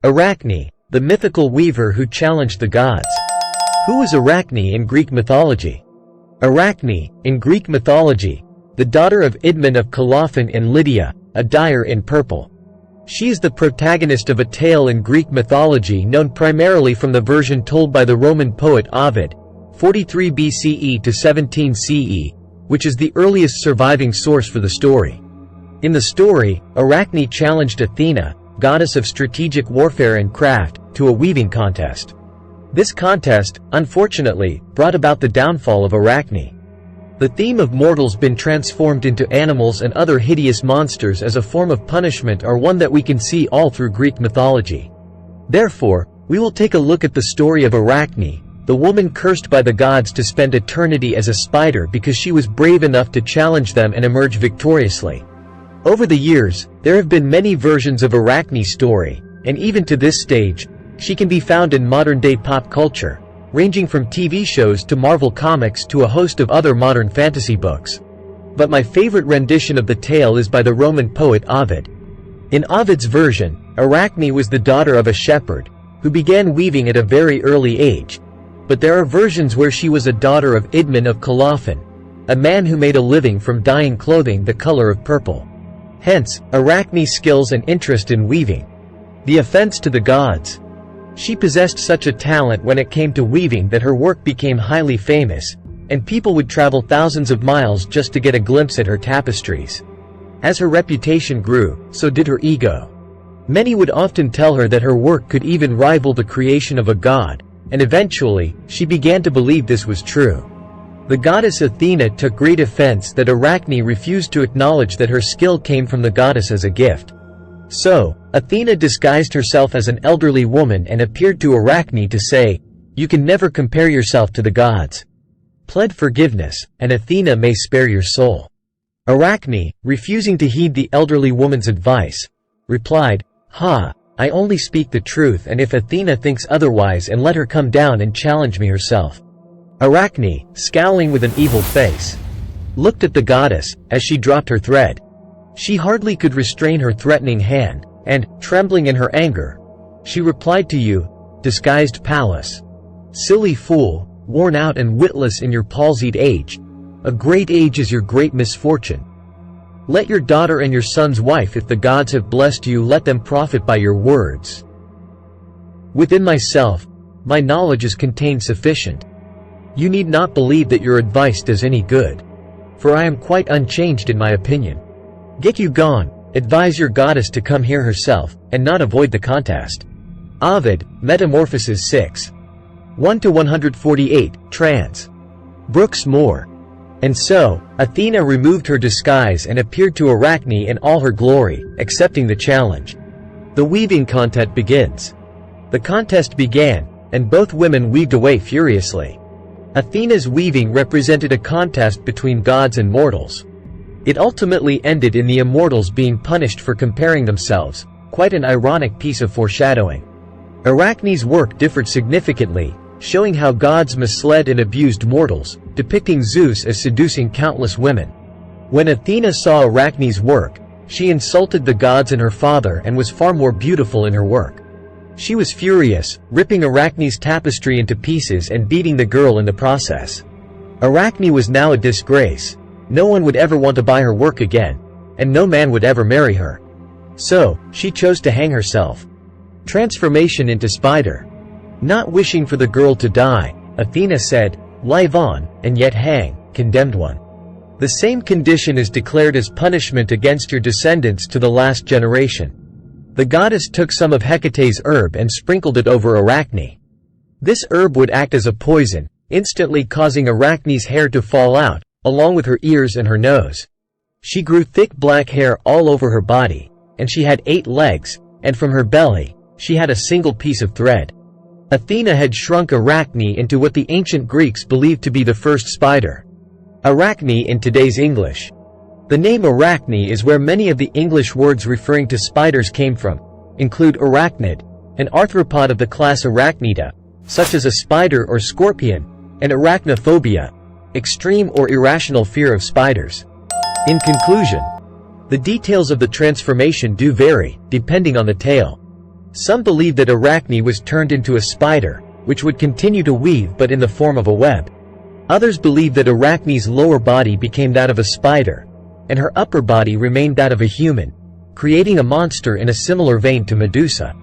Arachne, the mythical weaver who challenged the gods. Who was Arachne in Greek mythology? Arachne, in Greek mythology, the daughter of Idmon of Colophon and Lydia, a dyer in purple. She is the protagonist of a tale in Greek mythology known primarily from the version told by the Roman poet Ovid, 43 BCE to 17 CE, which is the earliest surviving source for the story. In the story, Arachne challenged Athena, goddess of strategic warfare and craft, to a weaving contest. This contest, unfortunately, brought about the downfall of Arachne. The theme of mortals being transformed into animals and other hideous monsters as a form of punishment are one that we can see all through Greek mythology. Therefore, we will take a look at the story of Arachne, the woman cursed by the gods to spend eternity as a spider because she was brave enough to challenge them and emerge victoriously. Over the years, there have been many versions of Arachne's story, and even to this stage, she can be found in modern-day pop culture, ranging from TV shows to Marvel Comics to a host of other modern fantasy books. But my favorite rendition of the tale is by the Roman poet Ovid. In Ovid's version, Arachne was the daughter of a shepherd, who began weaving at a very early age. But there are versions where she was a daughter of Idmon of Colophon, a man who made a living from dyeing clothing the color of purple. Hence, Arachne's skills and interest in weaving. The offense to the gods. She possessed such a talent when it came to weaving that her work became highly famous, and people would travel thousands of miles just to get a glimpse at her tapestries. As her reputation grew, so did her ego. Many would often tell her that her work could even rival the creation of a god, and eventually, she began to believe this was true. The goddess Athena took great offense that Arachne refused to acknowledge that her skill came from the goddess as a gift. So, Athena disguised herself as an elderly woman and appeared to Arachne to say, "You can never compare yourself to the gods. Plead forgiveness, and Athena may spare your soul." Arachne, refusing to heed the elderly woman's advice, replied, "Ha, I only speak the truth, and if Athena thinks otherwise, and let her come down and challenge me herself." Arachne, scowling with an evil face, looked at the goddess as she dropped her thread. She hardly could restrain her threatening hand, and, trembling in her anger, she replied to you, disguised Pallas. "Silly fool, worn out and witless in your palsied age. A great age is your great misfortune. Let your daughter and your son's wife, if the gods have blessed you, let them profit by your words. Within myself, my knowledge is contained sufficient. You need not believe that your advice does any good, for I am quite unchanged in my opinion. Get you gone, advise your goddess to come here herself, and not avoid the contest." Ovid, Metamorphoses 6. 1-148, trans. Brooks Moore. And so, Athena removed her disguise and appeared to Arachne in all her glory, accepting the challenge. The weaving contest begins. The contest began, and both women weaved away furiously. Athena's weaving represented a contest between gods and mortals. It ultimately ended in the immortals being punished for comparing themselves, quite an ironic piece of foreshadowing. Arachne's work differed significantly, showing how gods misled and abused mortals, depicting Zeus as seducing countless women. When Athena saw Arachne's work, she insulted the gods and her father and was far more beautiful in her work. She was furious, ripping Arachne's tapestry into pieces and beating the girl in the process. Arachne was now a disgrace. No one would ever want to buy her work again, and no man would ever marry her. So, she chose to hang herself. Transformation into spider. Not wishing for the girl to die, Athena said, "Live on, and yet hang, condemned one. The same condition is declared as punishment against your descendants to the last generation." The goddess took some of Hecate's herb and sprinkled it over Arachne. This herb would act as a poison, instantly causing Arachne's hair to fall out, along with her ears and her nose. She grew thick black hair all over her body, and she had 8 legs, and from her belly, she had a single piece of thread. Athena had shrunk Arachne into what the ancient Greeks believed to be the first spider. Arachne in today's English. The name Arachne is where many of the English words referring to spiders came from, include arachnid, an arthropod of the class Arachnida, such as a spider or scorpion, and arachnophobia, extreme or irrational fear of spiders. In conclusion, the details of the transformation do vary, depending on the tale. Some believe that Arachne was turned into a spider, which would continue to weave but in the form of a web. Others believe that Arachne's lower body became that of a spider, and her upper body remained that of a human, creating a monster in a similar vein to Medusa.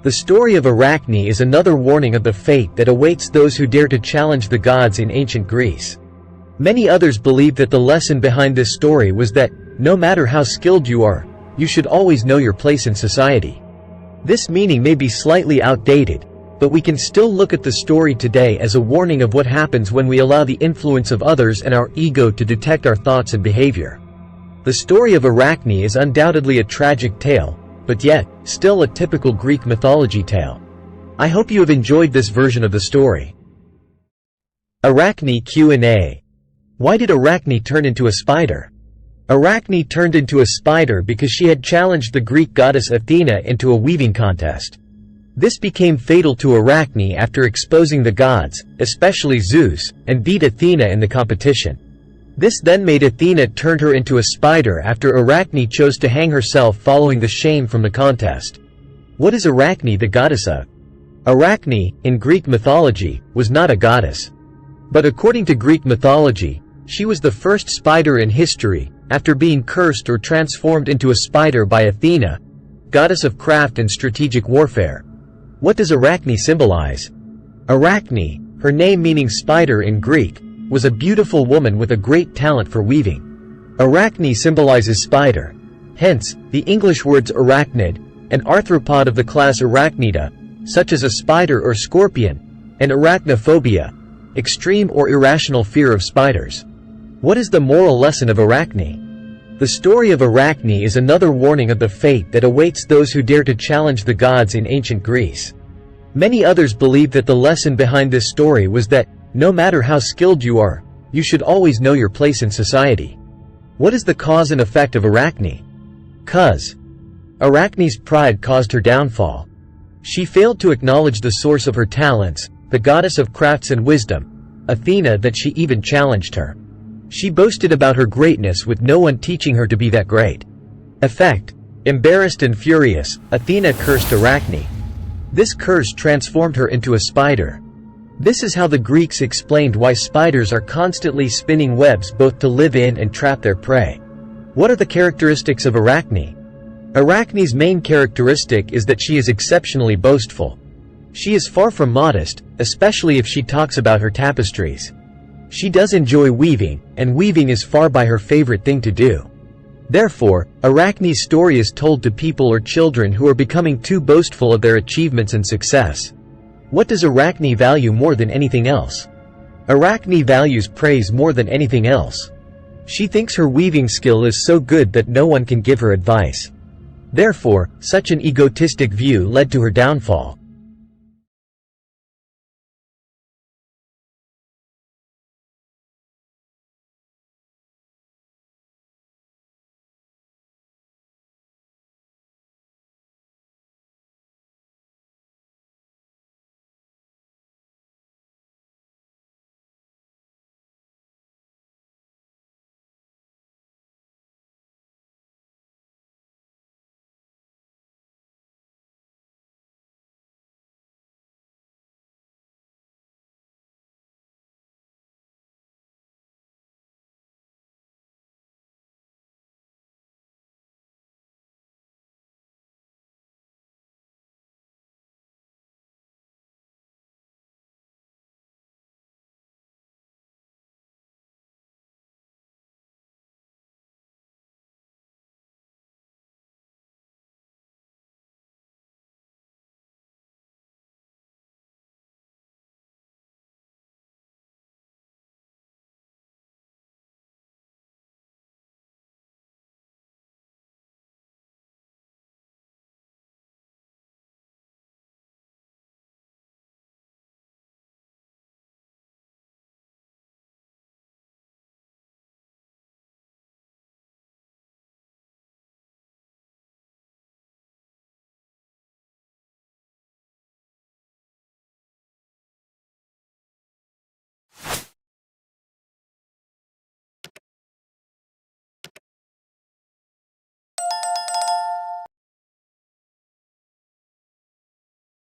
The story of Arachne is another warning of the fate that awaits those who dare to challenge the gods in ancient Greece. Many others believe that the lesson behind this story was that, no matter how skilled you are, you should always know your place in society. This meaning may be slightly outdated, but we can still look at the story today as a warning of what happens when we allow the influence of others and our ego to detect our thoughts and behavior. The story of Arachne is undoubtedly a tragic tale, but yet, still a typical Greek mythology tale. I hope you have enjoyed this version of the story. Arachne Q&A. Why did Arachne turn into a spider? Arachne turned into a spider because she had challenged the Greek goddess Athena into a weaving contest. This became fatal to Arachne after exposing the gods, especially Zeus, and beat Athena in the competition. This then made Athena turn her into a spider after Arachne chose to hang herself following the shame from the contest. What is Arachne the goddess of? Arachne, in Greek mythology, was not a goddess. But according to Greek mythology, she was the first spider in history, after being cursed or transformed into a spider by Athena, goddess of craft and strategic warfare. What does Arachne symbolize? Arachne, her name meaning spider in Greek, was a beautiful woman with a great talent for weaving. Arachne symbolizes spider. Hence, the English words arachnid, an arthropod of the class Arachnida, such as a spider or scorpion, and arachnophobia, extreme or irrational fear of spiders. What is the moral lesson of Arachne? The story of Arachne is another warning of the fate that awaits those who dare to challenge the gods in ancient Greece. Many others believe that the lesson behind this story was that, no matter how skilled you are, you should always know your place in society. What is the cause and effect of Arachne? Cause. Arachne's pride caused her downfall. She failed to acknowledge the source of her talents, the goddess of crafts and wisdom, Athena, that she even challenged her. She boasted about her greatness with no one teaching her to be that great. Effect. Embarrassed and furious, Athena cursed Arachne. This curse transformed her into a spider. This is how the Greeks explained why spiders are constantly spinning webs both to live in and trap their prey. What are the characteristics of Arachne? Arachne's main characteristic is that she is exceptionally boastful. She is far from modest, especially if she talks about her tapestries. She does enjoy weaving, and weaving is far by her favorite thing to do. Therefore, Arachne's story is told to people or children who are becoming too boastful of their achievements and success. What does Arachne value more than anything else? Arachne values praise more than anything else. She thinks her weaving skill is so good that no one can give her advice. Therefore, such an egotistic view led to her downfall.